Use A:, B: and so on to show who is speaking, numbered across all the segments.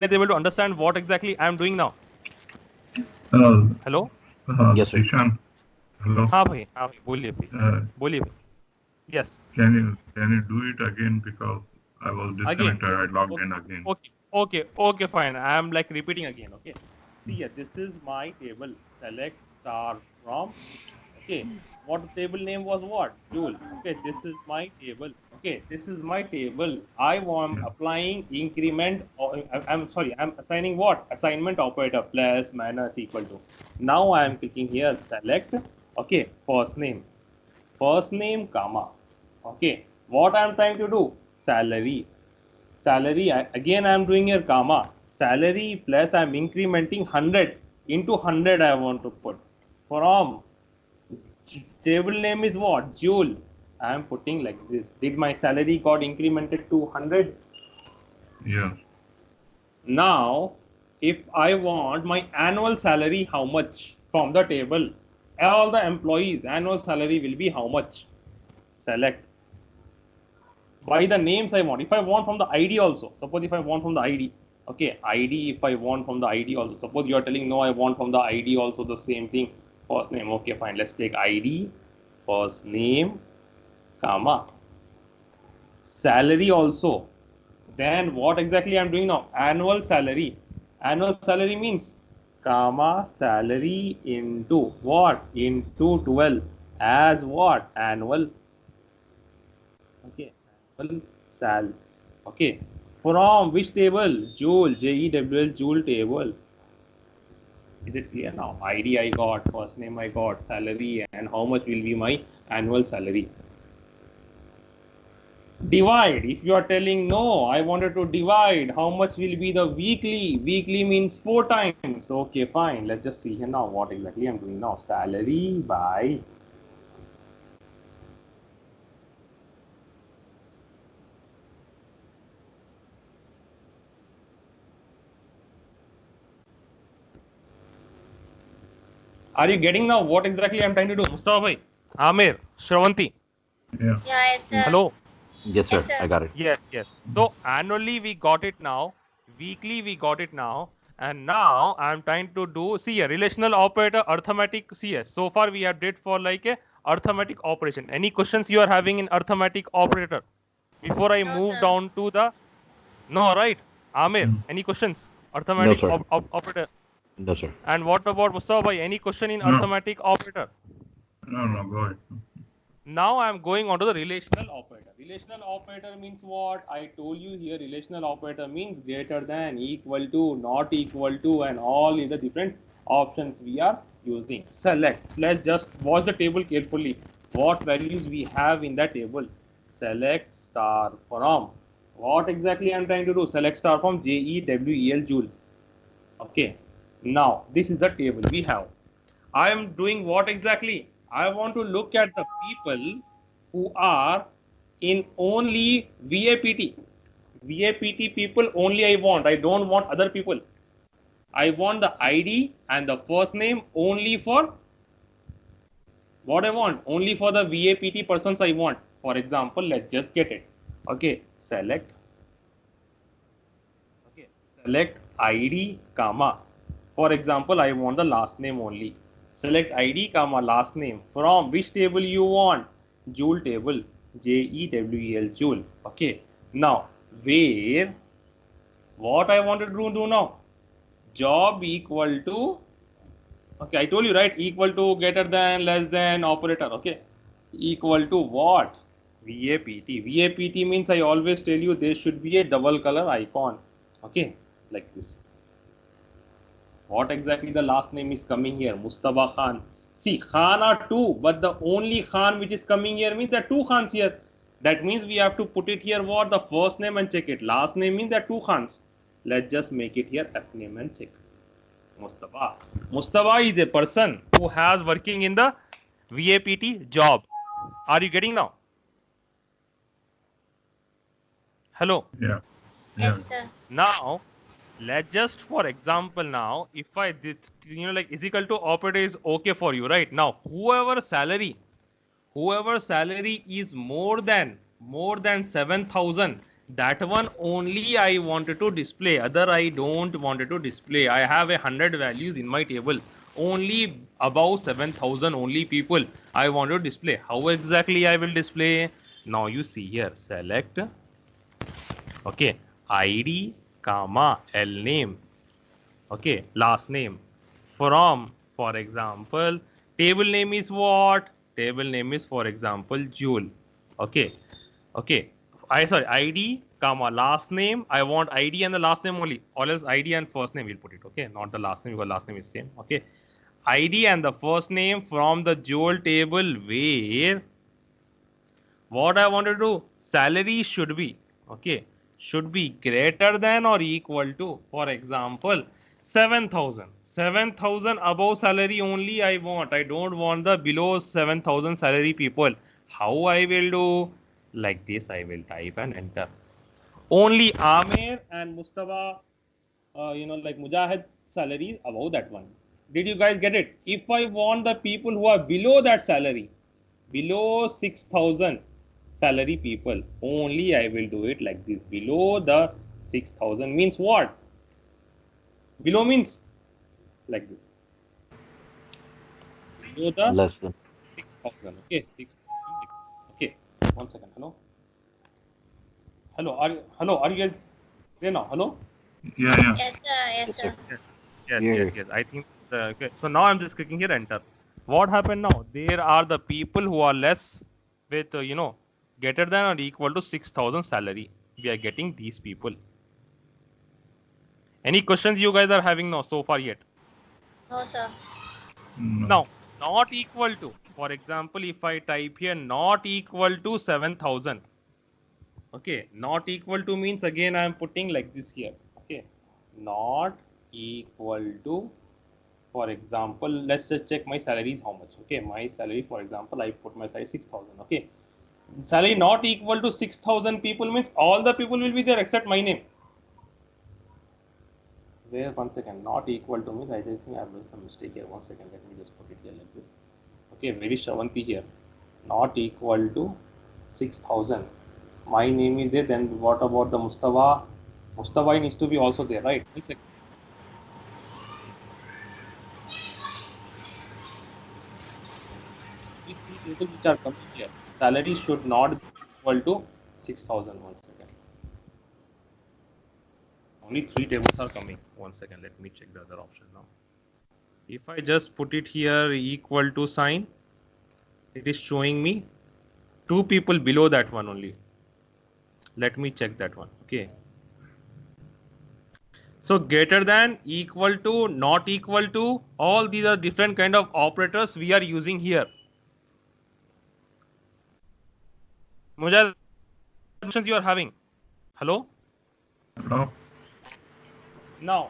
A: is able to understand what exactly I am doing now? Hello?
B: Yes, sir.
C: Ishan, hello.
A: हाँ भाई बोलिए
C: Uh,
A: बोलिए भाई. Yes.
C: can you do it again because I was
A: Again.
C: disconnected. I logged in
A: Okay.
C: again.
A: Okay, fine. I am like repeating again. Okay. See here, this is my table. Select star from. Okay. What table name was what? Joule. Okay. This is my table. Okay. This is my table. I am
C: Yeah.
A: applying increment. I'm sorry. I'm assigning what? Assignment operator plus minus equal to. Now I am clicking here. Select. Okay. First name. First name comma. Okay. What I am trying to do? Salary. Salary, again I am doing here comma. Salary plus I am incrementing 100 into 100 I want to put. From table name is what? Joule. I am putting like this. Did my salary got incremented to 100?
C: Yeah.
A: Now, if I want my annual salary, how much from the table? All the employees annual salary will be how much? Select. By the names I want. If I want from the ID also, suppose if I want from the ID, okay, ID if I want from the ID also, suppose you are telling no, I want from the ID also the same thing, first name, okay, fine, let's take ID, first name, comma, salary also. Then what exactly I'm doing now? Annual salary. Annual salary means comma salary into what? Into 12 as what? Annual. Okay, annual sal. Okay, from which table? Joule, Joule, Joule table. Is it clear now? ID I got, first name I got, salary, and how much will be my annual salary. Divide. If you are telling no, I wanted to divide, how much will be the weekly? Weekly means 4 times. Okay, fine. Let's just see here now what exactly I'm doing now. Salary by. Are you getting now what exactly I'm trying to do? Mustafa bhai, Amir, Shravanti.
C: Yeah.
B: Yeah, yes, sir.
A: Hello.
B: Yes,
A: Yes,
B: sir.
A: I got it. Yes. So annually we got it now, weekly we got it now, and now I'm trying to do see a relational operator arithmetic. See, so far we have did for like a arithmetic operation. Any questions you are having in arithmetic operator before I
B: No,
A: move
B: sir.
A: down to the no right? Amir,
C: Mm.
A: any questions?
B: No,
A: Arithmetic
B: sir.
A: operator.
B: No, sir.
A: And what about Mustafa bhai? Any question in
C: No,
A: arithmetic operator?
C: no, go ahead.
A: Now I am going on to the relational operator. Relational operator means what? I told you here relational operator means greater than, equal to, not equal to, and all is the different options we are using. Select. Let's just watch the table carefully. What values we have in the table. Select star from. What exactly I am trying to do? Select star from JEWEL Joule. Okay. Now this is the table we have. I am doing what exactly? I want to look at the people who are in only VAPT. VAPT people only I want. I don't want other people. I want the ID and the first name only for what I want. Only for the VAPT persons I want. For example, let's just get it. Okay, select. Okay, select ID, comma. For example, I want the last name only. Select ID, comma, last name. From which table you want? Joule table. JEWEL, Joule. Okay. Now, where, what I want to do now? Job equal to, okay, I told you, right? Equal to, greater than, less than, operator. Okay. Equal to what? VAPT. VAPT means I always tell you there should be a double color icon. Okay. Like this. What exactly the last name is coming here? Mustafa Khan. See, Khan are two, but the only Khan which is coming here means there are two Khans here. That means we have to put it here what? The first name and check it. Last name means there are two Khans. Let's just make it here F name and check. Mustafa. Mustafa is a person who has working in the VAPT job. Are you getting now? Hello.
C: Yeah. Yeah.
B: Yes, sir.
A: Now, let's just for example now, if I did, like is equal to operator is okay for you, right? Now, whoever salary is more than 7,000, That one only I wanted to display. Other I don't wanted to display. I have 100 values in my table. Only above 7,000 only people I want to display. How exactly I will display? Now you see here. Select. Okay. ID, comma, L name. Okay. Last name. From, for example, table name is what? Table name is, for example, Jewel. Okay. Okay. Sorry, ID, comma, last name. I want ID and the last name only. Or else ID and first name we'll put it. Okay. Not the last name because last name is same. Okay. ID and the first name from the Jewel table where what I want to do, salary should be, okay, should be greater than or equal to, for example, 7,000. 7,000 above salary only I want. I don't want the below 7,000 salary people. How I will do? Like this, I will type and enter. Only Amir and Mustafa, like Mujahid salary above that one. Did you guys get it? If I want the people who are below that salary, below 6,000 salary people, only I will do it like this. Below the 6,000 means what? Below means like this. Below the
B: Less than.
A: 6,000. Okay, 6,000. Okay, 1 second. Hello. Hello. Are you guys there now? Hello.
C: Yeah, yeah.
D: Yes, sir. Yes, sir.
A: Yes. I think. Okay. So now I'm just clicking here enter. What happened now? There are the people who are less with greater than or equal to 6,000 salary. We are getting these people. Any questions you guys are having now so far yet?
D: No, sir.
C: No.
A: Now, not equal to. For example, if I type here not equal to 7,000. Okay, not equal to means again I am putting like this here. Okay, not equal to. For example, let's just check my salary is how much. Okay, my salary, for example, I put my salary 6,000. Okay, salary not equal to 6,000 people means all the people will be there except my name. Where 1 second, not equal to means I just think I have done some mistake here. 1 second, let me just put it here like this. Okay, maybe Shravanti here. Not equal to 6,000. My name is there. Then what about the Mustafa? Mustafa needs to be also there, right? 1 second. These three tables which are coming here, salary should not be equal to 6,000. 1 second. Only three tables are coming. 1 second. Let me check the other option now. If I just put it here equal to sign, it is showing me two people below that one only. Let me check that one. Okay. So greater than, equal to, not equal to, all these are different kind of operators we are using here. Mujahid, questions you are having? Hello?
C: Hello?
A: Now,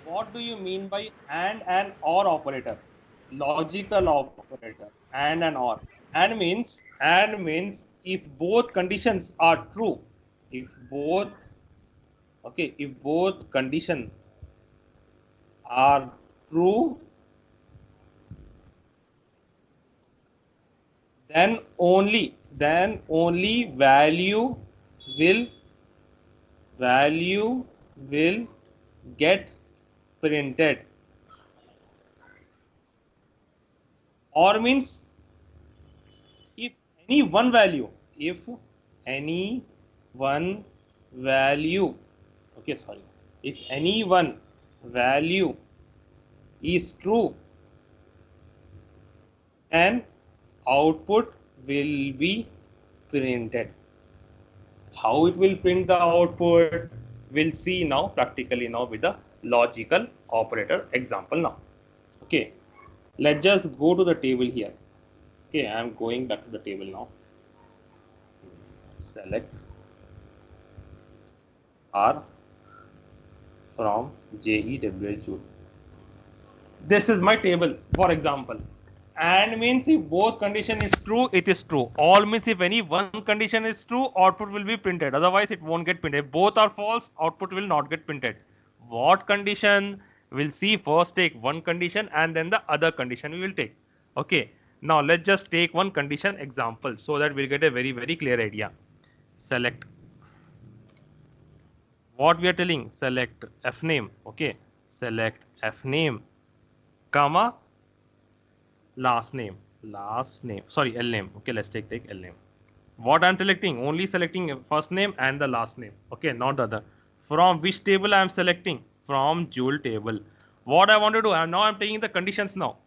A: what do you mean by and an or operator? Logical operator, and an or. And means if both conditions are true, if both conditions are true, then only value will get printed. Or means if any one value, if any one value is true, and output will be printed. How it will print the output, we'll see now practically now with the logical operator example now. Okay, let's just go to the table here. Okay, I'm going back to the table now. Select R from JEWH. This is my table, for example. And means if both condition is true, it is true. All means if any one condition is true, output will be printed. Otherwise, it won't get printed. If both are false, output will not get printed. What condition? We'll see. First take one condition and then the other condition we will take. Okay. Now let's just take one condition example so that we'll get a very, very clear idea. Select What we are telling? Select F name. Okay. Select F name, comma, last name. Sorry, L name. Okay, let's take L name. What I'm selecting? Only selecting first name and the last name. Okay, not the other. From which table I'm selecting? From Joule table. What I want to do? I'm taking the conditions now.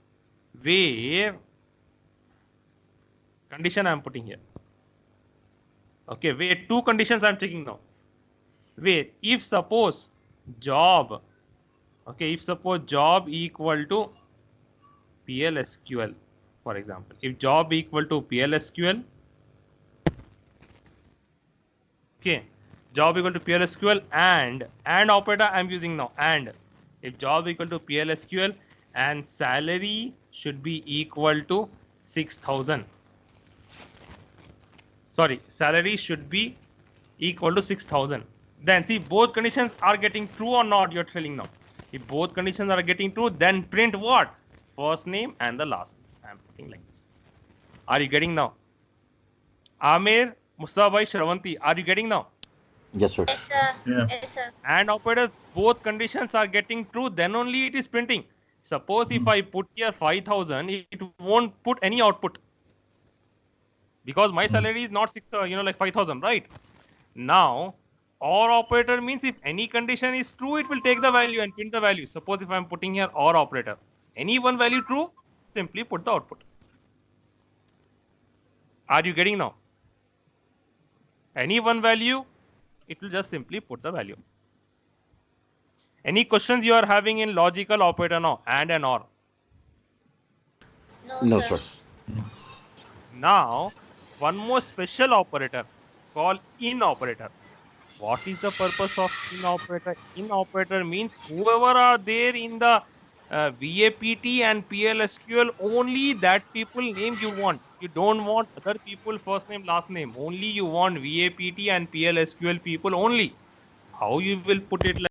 A: Where condition I'm putting here. Okay, where two conditions I'm taking now. Where if suppose job, okay, if suppose job equal to PLSQL, for example, if job equal to PLSQL, okay, job equal to PLSQL and operator I'm using now, and if job equal to PLSQL and salary should be equal to 6,000. Sorry, salary should be equal to 6,000. Then see both conditions are getting true or not, you're telling now. If both conditions are getting true, then print what? First name and the last name. I'm putting like this. Are you getting now? Amir, Mustafa bhai, Shravanti, are you getting now?
B: Yes, sir.
D: Yes, sir.
C: Yeah.
D: Yes, sir.
A: And operators, both conditions are getting true, then only it is printing. Suppose if I put here 5,000, it won't put any output. Because my salary is not 5,000, right? Now, OR operator means if any condition is true, it will take the value and print the value. Suppose if I'm putting here OR operator, any one value true, simply put the output. Are you getting now? Any one value, it will just simply put the value. Any questions you are having in logical operator now, and OR?
B: No, sir.
A: Now, one more special operator called IN operator. What is the purpose of IN operator? IN operator means whoever are there in the VAPT and PLSQL, only that people name you want. You don't want other people first name, last name. Only you want VAPT and PLSQL people only. How you will put it like